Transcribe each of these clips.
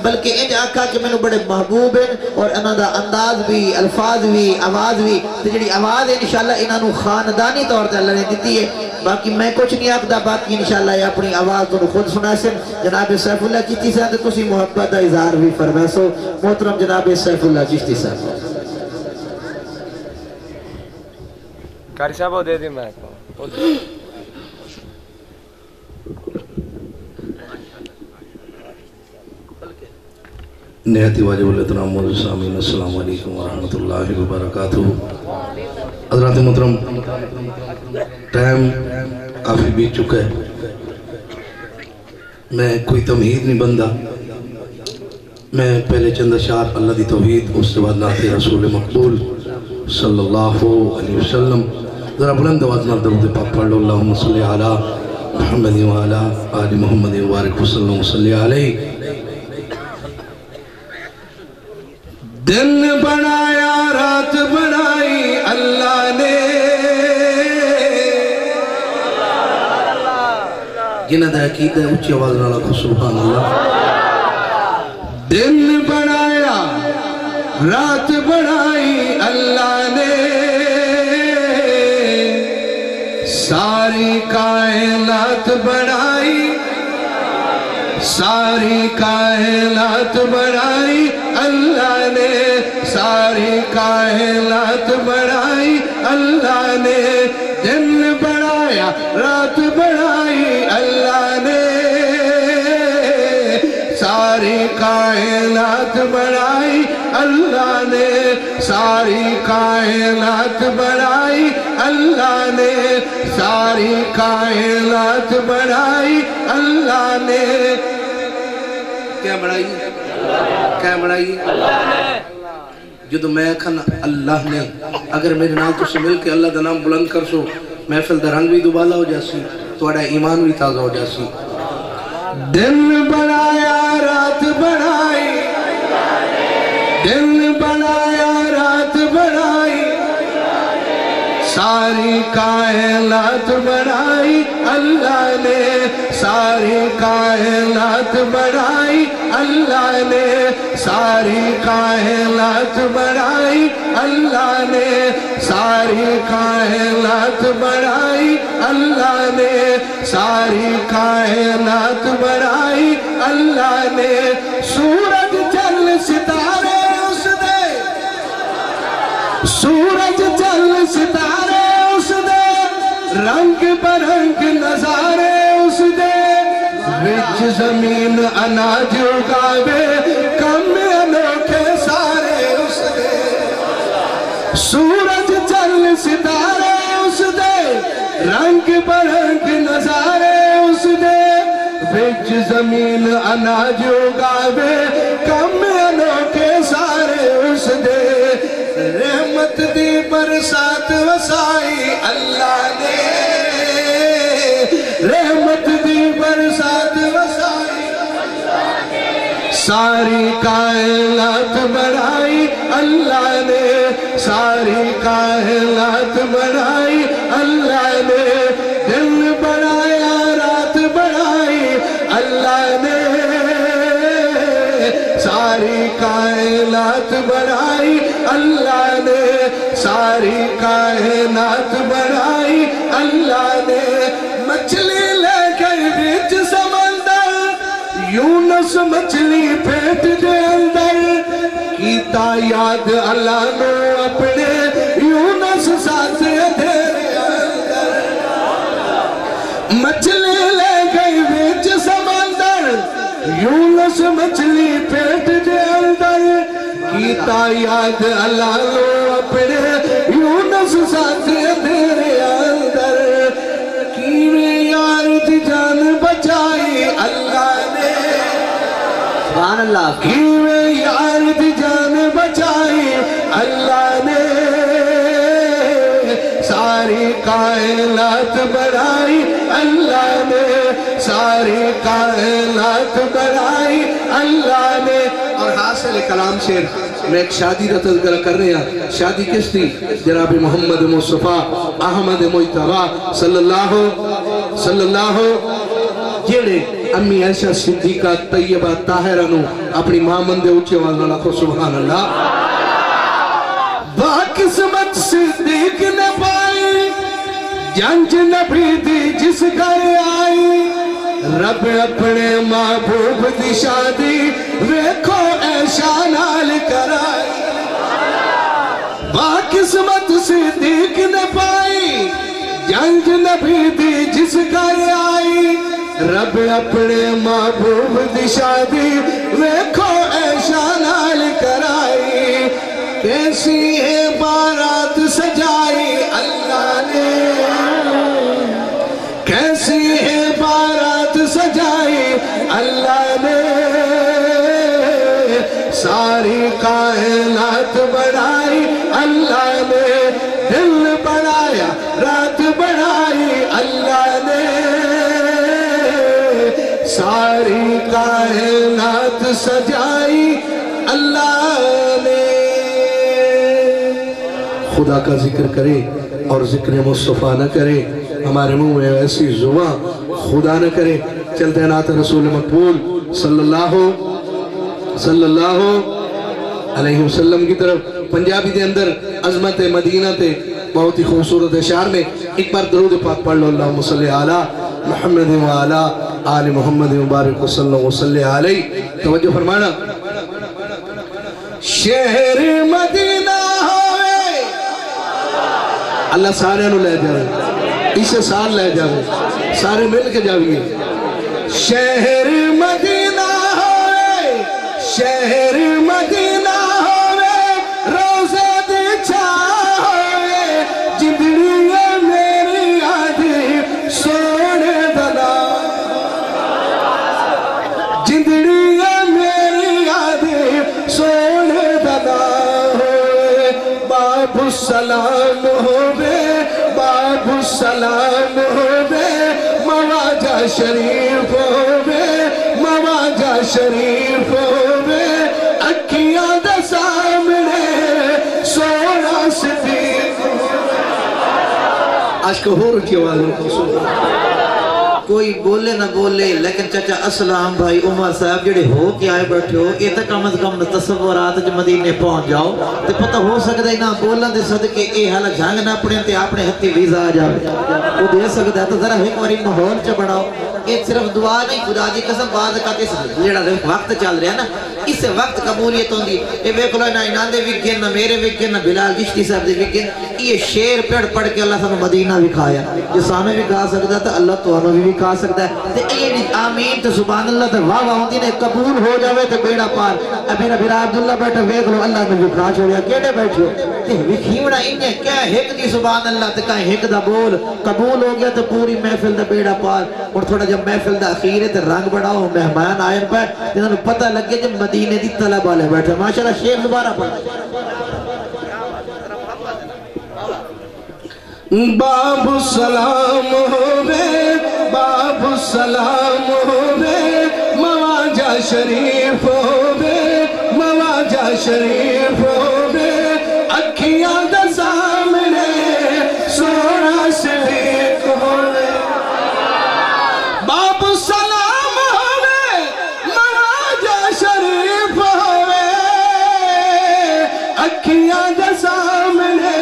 بلکہ انج آکھا کہ میں بڑے محبوب ہیں اور انہاں دا انداز بھی الفاظ بھی آواز بھی جڑی آواز ہے انشاءاللہ انہاں خاندانی طور تے اللہ نے دیتی ہے باقی میں کچھ نہیں آکھدا باقی انشاءاللہ یہ اپنی آواز تو خود سنا سن جناب سیف اللہ کیتی سے تے تسی محبت دا اظہار بھی فرمائے سو محترم جناب سیف اللہ چشتی صاحب کاری صاحب دے دی میں نہایت واجب الاحترام والسلام السلام علیکم ورحمۃ اللہ وبرکاتہ حضرات محترم ٹائم کافی بیت چکا ہے میں کوئی تمہید نہیں بندہ میں پہلے چند اشعار اللہ دی توحید اس کے بعد نعت رسول مقبول صلی اللہ علیہ وسلم ذرا بلند آواز میں درود پاک پڑھ لو اللہم صلی علی محمد وعلی آل محمد وبارک وسلم صلی علیہ دن بنایا رات بنائی اللہ نے جنہ دا عقیدہ ہے اچھی آواز نہ لکھو سبحان اللہ دن بنایا رات بنائی اللہ نے ساری کائنات بنائی ساری کائنات بنائی اللہ نے ساری کائنات بنائی اللہ نے دن بنایا رات بنائی اللہ نے ساری کائنات بنائی اللہ نے ساری کائنات بنائی اللہ نے ساری کائنات بنائی اللہ نے کیا بنائی کیا بنائی جدو میں کھانا اللہ نے اگر میرے نام تو سے مل کے اللہ دا نام بلند کر سو محفل دا رنگ بھی دوبالا ہو جاسی تو اڑا ایمان بھی تازہ ہو جاسی دن بنایا رات بنائی دن بنایا رات بنائی ساری کائنات بنائی اللہ نے ساری کائنات بنائی اللہ نے ساری کائنات بنائی اللہ نے ساری کائنات بنائی اللہ نے ساری کائنات بنائی اللہ نے سورج چل ستارے اس دے سورج چل ستارے اس دے رنگ برنگ نظارے اس دے وچ زمین اناج اگاوے کم انوکھے سارے اس دے سورج چل ستارے اس دے رنگ برنگ نظارے اس دے وچ زمین اناج اگاوے کم انوکھے سارے اس دے رحمت دی برسات وسائی اللہ نے رحمت دی برسات وسائی ساری کائنات بنائی اللہ نے ساری کائنات بنائی اللہ نے دن بنایا رات بنائی اللہ نے ساری کائنات بنائی اللہ نے ساری کائنات بنائی اللہ نے مچھلی لے کر بیچ سمندر یونس مچھلی پیٹ دے اندر کیتا یاد اللہ نے اپنے یونس ساتھ دھیرے اندر مچھلی لے گئی بیچ سمندر یونس مچھلی پیٹ دے اندر کیتا یاد اللہ نے اپنے یونس ساتھ دھیرے اندر کیویں یار دی جان بچائی اللہ نے سبحان اللہ کیویں یار دی جان بچائی اللہ نے ساری کائنات بنائی اللہ نے ساری کائنات بنائی اللہ نے اور حاصل کلام سے میں ایک شادی کا تذکرہ کر رہے ہیں شادی کس تھی جناب محمد مصطفیٰ احمد مجتبیٰ صلی اللہ جیڑے امی عائشہ صدیقہ طیبہ طاہرہ نو اپنی ماں مندے اونچے آواز نال آکھو سبحان اللہ. با قسمت صدیق نے پائی جنج نبی دی جس گھر آئی رب اپنے محبوب دی شادی ویکھو عائشہ نال کرائی. با قسمت صدیق نے پائی جنج نبی دی جس گھر آئی رب اپنے محبوب دی شادی ویکھو عائشہ نال کرائی. کیسی ہے بارات سجائی اللہ نے کیسی ہے بارات سجائی اللہ نے ساری کائنات بڑھائی اللہ نے دل بڑھایا رات بڑھائی اللہ نے ساری کائنات سجائی اللہ نے. خدا کا ذکر کرے اور ذکر مصطفیٰ نہ کرے ہمارے منہ میں ایسی زبان خدا نہ کرے. چلتے ہیں نعت رسول مقبول صلی اللہ علیہ وسلم کی طرف. پنجابی دے اندر عظمت مدینہ تے بہت ہی خوبصورت اشعار میں ایک بار درود پاک پڑھ لو. اللہم صلی علی محمد و علی آل محمد مبارک وسلم وصلی علیہ. توجہ فرمانا. شہر مدینہ ہوئے اللہ سارے نو لے جاوے اسے سال لے جاوے سارے مل کے جاویے. شہر مدینہ ہوئے شہر مدینہ ہوئے روزے دی چھاں ہوئے جبڑی ہے میری آدھی سونے دلا جندڑی ہے میری آدھی سونے دلا ہوئے. باب السلام ہوئے باب السلام ہوئے مواجہ شریف ہوئے مواجہ شریف ہوئے اکھیاں دے سامنے سونا صدیق. آج کو ہو رکھی آواز رکھو سبحان. کوئی بولے نہ بولے لیکن چچا اسلام بھائی عمر صاحب جڑے ہو کے آئے بیٹھے ہو یہ تک کم از کم تصورات جو مدینے پہنچ جاؤ تو پتہ ہو سکتا ہے نہ بولن دے صدقے اے حال جھنگ نہ پڑیں تے اپنے ہتھی ویزا آ جاوے وہ دے سکتا ہے. تو ذرا ایک باری ماحول چ بڑھاؤ. یہ صرف دعا نہیں خدا جی قسم بعد کا اس جڑا وقت چل رہا ہے نا اس وقت قبولیت ہوندی. اے ویکھ لو نہ انہاں دے وگن نہ میرے وگن نہ بلال چشتی صاحب دے وگن یہ شعر پڑھ کے اللہ سانو مدینہ دکھایا. جو سانو بھی کہا سکتا ہے اللہ تانوں بھی کہا سکتا ہے. تے یہ آمین تے سبحان اللہ تے واہ واہ ہوندی نے قبول ہو جاوے تے بیڑا پار. میرا بھرا عبداللہ بیٹھا ویکھ لو اللہ نے دکھا چھوڑیا کیڑے بیٹھے تے وکھیوڑا انہیں کیا ایک دی سبحان اللہ تے کہیں ایک دا بول قبول ہو گیا تے پوری محفل دا بیڑا پار. اور تھوڑا جب محفل دا اخیر ہے تے رنگ بڑھاؤ مہمان آئے پہ جنہوں پتہ لگے جب مدینے دی طلب والے بیٹھے. ماشاءاللہ شیخ دوبارہ پڑھ. باب السلام ہوئے باب السلام ہوئے مواجہ شریف ہوئے مواجہ شریف ہوئے اکھیاں دے سامنے سونا صدیق ہوئے. باب السلام ہوئے مواجہ شریف ہوئے اکھیاں دے سامنے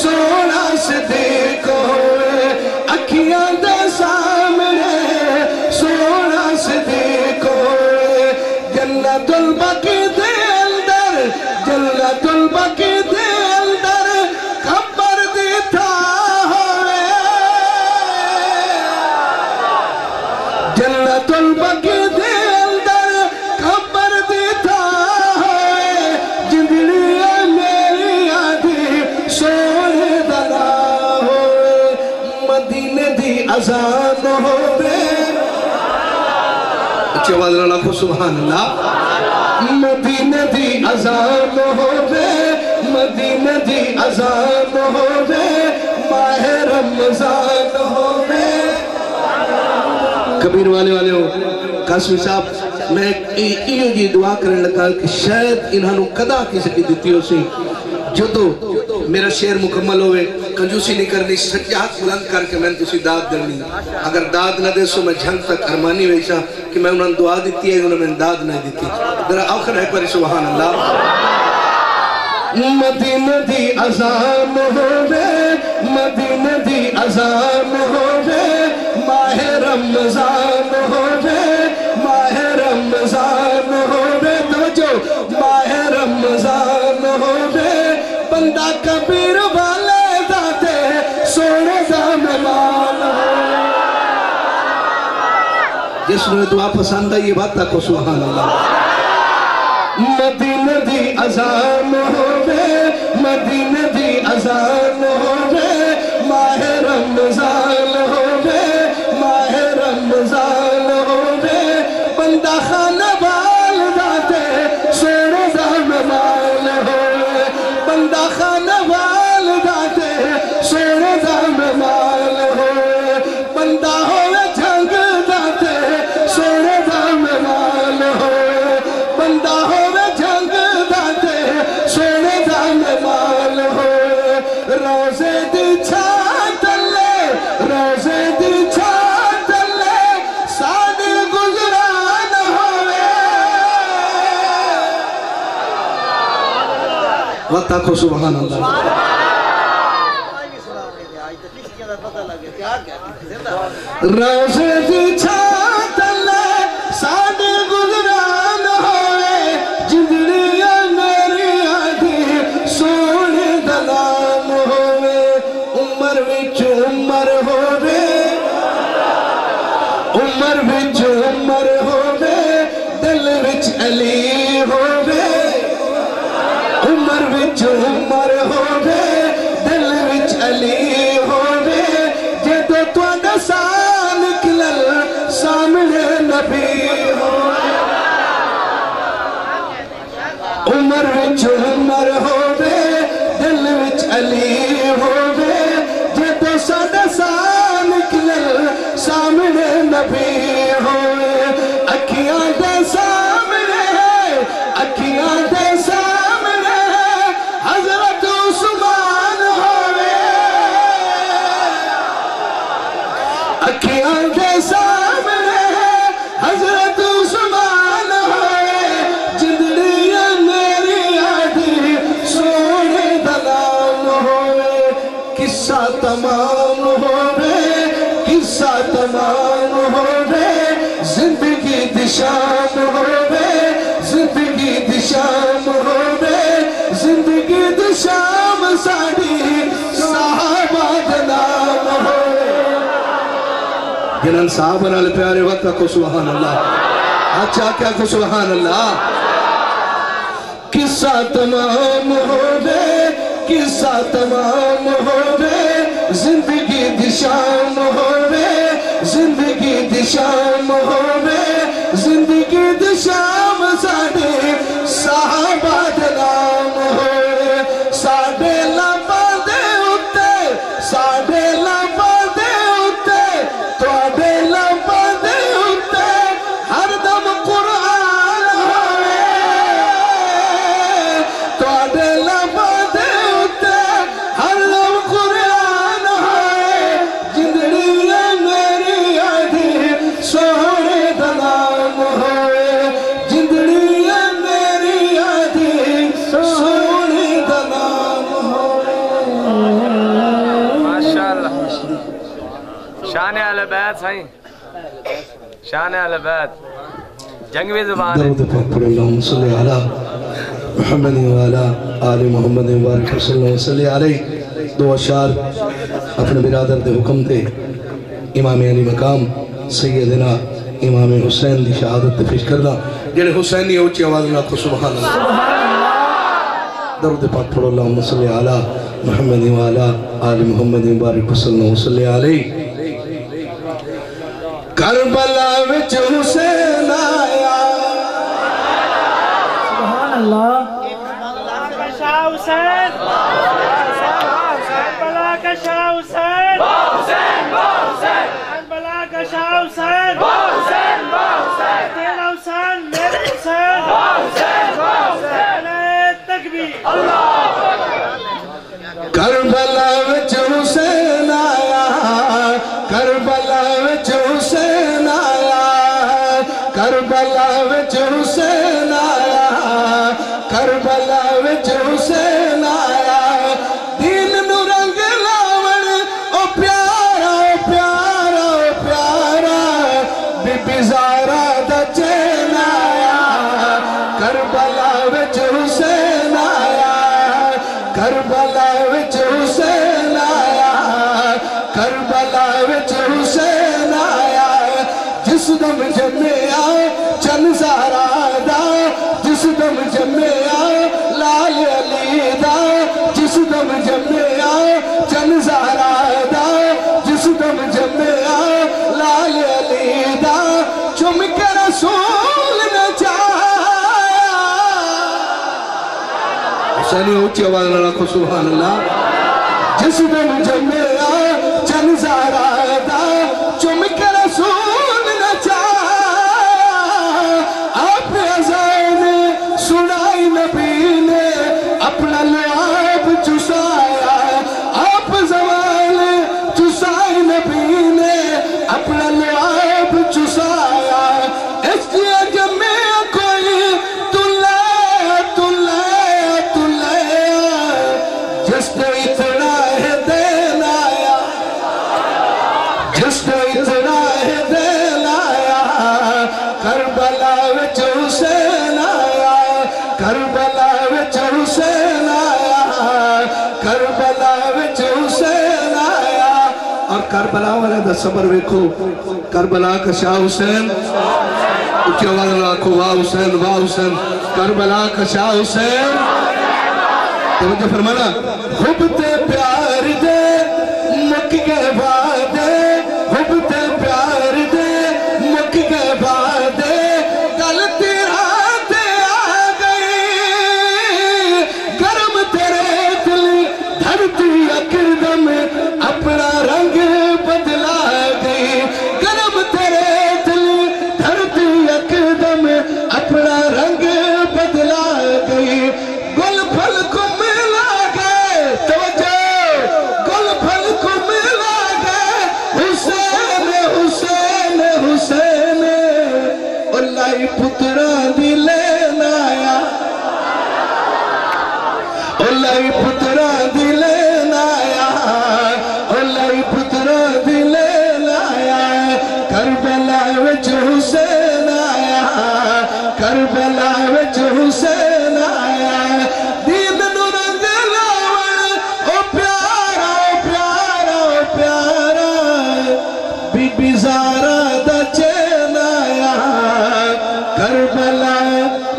سونا صدیق ہوئے اکھیاں دے سامنے سونا صدیق ہوئے. جنت البقیع دے اندر جنت البقیع دے اندر قبر دی تھا ہوئے جنت البقیع دے اندر قبر دی تھا ہوئے جندڑی ہے میری آدھی سونے دلا ہوئے. مدینے دی اذان ہوئے اچھے آواز رکھو سبحان اللہ. مدینے دی اذان ہوئے مدینے دی اذان ہوئے ماہ رمضان ہوئے. کبیر والے ہو قاسمی صاحب میں یہ جی دعا کرنے لگا کہ شاید انہوں نے قدا کسی کی دیتی ہو سی جو تو میرا شعر مکمل ہوئے کنجوسی نہیں کرنی سچا ہاتھ بلند کر کے میں تسی داد دینی اگر داد نہ دے سو میں جھنگ تک ارمانی ویسا کہ میں انہوں نے دعا دیتی ہے انہوں نے داد نہیں دیتی ذرا آخر ہے پر سبحان اللہ مدینہ دی اذان ہووے مدینہ دی اذان ہووے ماہ رمضان ہووے ماہ رمضان ہووے توجہ ماہ رمضان ہووے بندہ کبیر والے داتے سونے دا مہمان جس نے دعا پسند ہے یہ بات تک سبحان اللہ مدینہ دی اذان ہووے مدینہ دی اذان ہووے ماہ رمضان ہووے ماہ رمضان ہووے بندہ خانہ بال داتے سونے دا مہمان ہووے بندہ خانہ بال داتے سونے دا مہمان ہووے بندہ ہووے جھنگ داتے سونے دا مہمان ہووے بندہ ہووے جھنگ داتے سونے دا مہمان ہووے روزے دی چھات لے روزے دی چھات لے سادی گزران ہووے وقت آکھو سبحان اللہ روزے دی چھات لے سادی گزران ہووے جندڑیاں میری آدھی سونے دلام ہووے عمر وچ عمر ہووے عمر وچ عمر ہووے دل وچ علی ہووے عمر وچ عمر ہووے دل وچ علی ہووے جدو تواڈا سا نکلل سامنے نبی ہووے عمر وچ عمر ہووے دل وچ علی ہووے جدو ساڈا سا نکلل سامنے نبی ہووے اکھیاں دے سامنے اکھیاں دے سامنے حضرت عثمان ہووے اکھیاں دے سامنے حضرت عثمان ہوئے جندڑیاں میری آدھی سونے دلام ہوئے قصہ تمام ہوئے قصہ تمام ہوئے زندگی دشام ہوئے زندگی دشام ہوئے زندگی دشام ساڑی صحابہ دنام ہوئے جنہاں صحابہ نال پیارے وقت کو سبحان اللہ اچھا کیا کو سبحان اللہ قصہ تمام ہووے قصہ تمام ہووے زندگی دشام ہووے زندگی دشام ہووے زندگی دشام ساڑے صحابہ دنام ہوئے ساڑے لبا دے اتے ساڑے لبا دے اتے توڑے لبا دے اتے ہر دم قرآن ہوئے توڑے لبا دے اتے ہر دم قرآن ہوئے جندڑیاں میری آدھی سونے دنام ہوئے جندڑیاں میری آدھی سونے دنام ہوئے ماشاءاللہ شان اہل بیت سائیں شان اہل بیت جنگوی زبان ہے درود پاک پڑھ اللہم صلی علی محمد وعلا آل محمد وبارک وسلم صلی علیہ دو اشعار اپنے برادر دے حکم دے امام علی مقام سیدنا امام حسین دی شہادت تے پیش کرنا جنہیں حسینی اوچی آواز میں کو سبحان اللہ درود پاک پڑھ اللہم صلی علی محمد وعلا آل محمد وبارک وسلم صلی علیہ کربلا وچ حسین آیا سبحان اللہ شاہ حسین کربلا کا شاہ حسین کربلا کا شاہ حسین تیرا حسین میرا حسین تکبیر کربلا وچ وچ حسین آیا دین نو رنگ لاون او پیارا او پیارا او پیارا بی بی زہرا دا چین آیا کربلا وچ حسین آیا کربلا وچ حسین آیا کربلا وچ حسین آیا جس دم جمعیا چن زہرا دا جس دم جمعیا لال علی دا جس دم جمعیا چن زہرا دا جس دم جمعیا لال علی دا چم کے رسول نے چاہیا حسینی اونچی آواز رکھو سبحان اللہ جس دم جمعیا چن زہرا دا چم کے رسول نے چاہیا آپ ازائن سنائی نبی نے اپنا لعاب چسایا آپ زوال چسائی نبی نے اپنا لعاب چسایا اس لیے جب میں کوئی تلے جس نے اتنا ہے دین آیا جس نے اتنا ہے دین آیا کربلا وچ حسین آیا کربلا وچ حسین آیا کربلا وچ حسین آیا اور کربلا والے دا صبر ویکھو کربلا کا شاہ حسین اچھی آواز رکھو واہ حسین واہ حسین کربلا کا شاہ حسین توجہ فرمانا حب تے پیار دے مک گئے وعدے حب تے پیار دے مک گئے وعدے کل تیرا تے آ گئی گرم تیرے دل دھرتی اکردم اپنا رنگ بدلا گئی گرم تیرے دل دھرتی اکردم اپنا رنگ بدلا گئی گل پھل کو ملا گئے توجہ گل پھل کو ملا گئے حسین حسین حسین اللہ پترا دی لین آیا اللہ پترا دی لین آیا اللہ پترا دی لین آیا کربلا وچ حسین آیا کربلا وچ حسین آیا دین نو رنگ لاون او پیارا او پیارا او پیارا بی بی زہرا دا چین آیا کربلا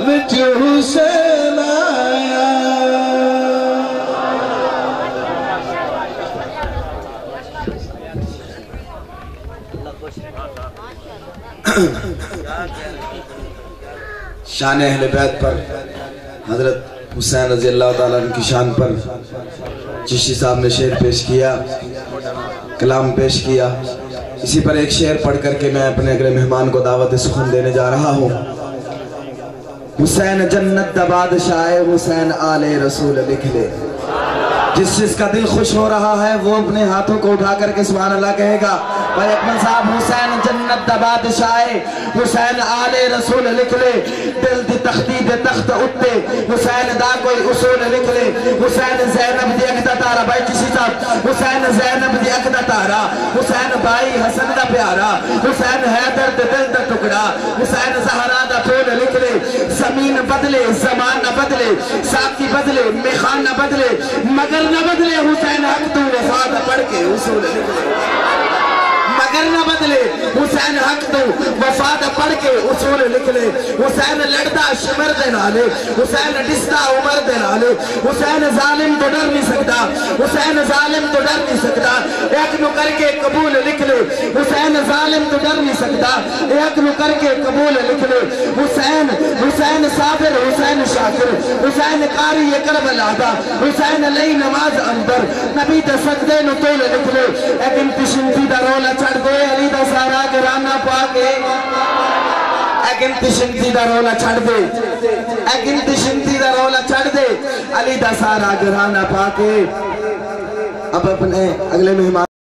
وچ حسین آیا شان اہل بیت پر حضرت حسین رضی اللہ تعالیٰ عنہ کی شان پر چشتی صاحب نے شعر پیش کیا کلام پیش کیا اسی پر ایک شعر پڑھ کر کے میں اپنے اگلے مہمان کو دعوت سخن دینے جا رہا ہوں حسین جنت دا بادشاہ حسین آل رسول لکھ لے جس کا دل خوش ہو رہا ہے وہ اپنے ہاتھوں کو اٹھا کر کے سبحان اللہ کہے گا بھائی اکمل صاحب حسین جنت دا بادشاہ حسین آل رسول لکھ لے دل دی تختی دے تخت اٹھتے حسین دا کوئی اصول لکھ لے حسین زینب دی اکتا تارا بھائی کسی صاحب حسین زینب دی اکتا تارا حسین بھائی حسن دا پیارا حسین حیدر دے دل دا ٹکڑا حسین زہرا دا پھول لکھ لے زمین بدلے زمان نہ بدلے ساقی بدلے میخان نہ بدلے مگر نہ بدلے حسین حق تو وفاد پڑھ کے اصول لکھ لے مگر نہ بدلے حسین حق تو وفاد پڑھ کے اصول لکھ لے حسین لڑتا شمر دے نالے حسین ڈستا عمر دے نالے حسین ظالم تو ڈر نہیں سکتا حسین ظالم تو ڈر نہیں سکتا ایک نو کر کے قبول لکھ لے حسین ظالم تو ڈر نہیں سکتا ایک نو کر کے قبول لکھ لے حسین صابر حسین شاکر حسین قاری کربلا دا حسین لئی نماز اندر نبی تے سجدے نو تول لکھ لے ایک انتشنتی دا رولا چڑھ دے علی دا سارا گرانا پاکے ایک انتشنتی دا رولا چھڑ دے ایک انتشنتی دا رولا چھڑ دے علی دا سارا گرانا پاکے اب اپنے اگلے مہمان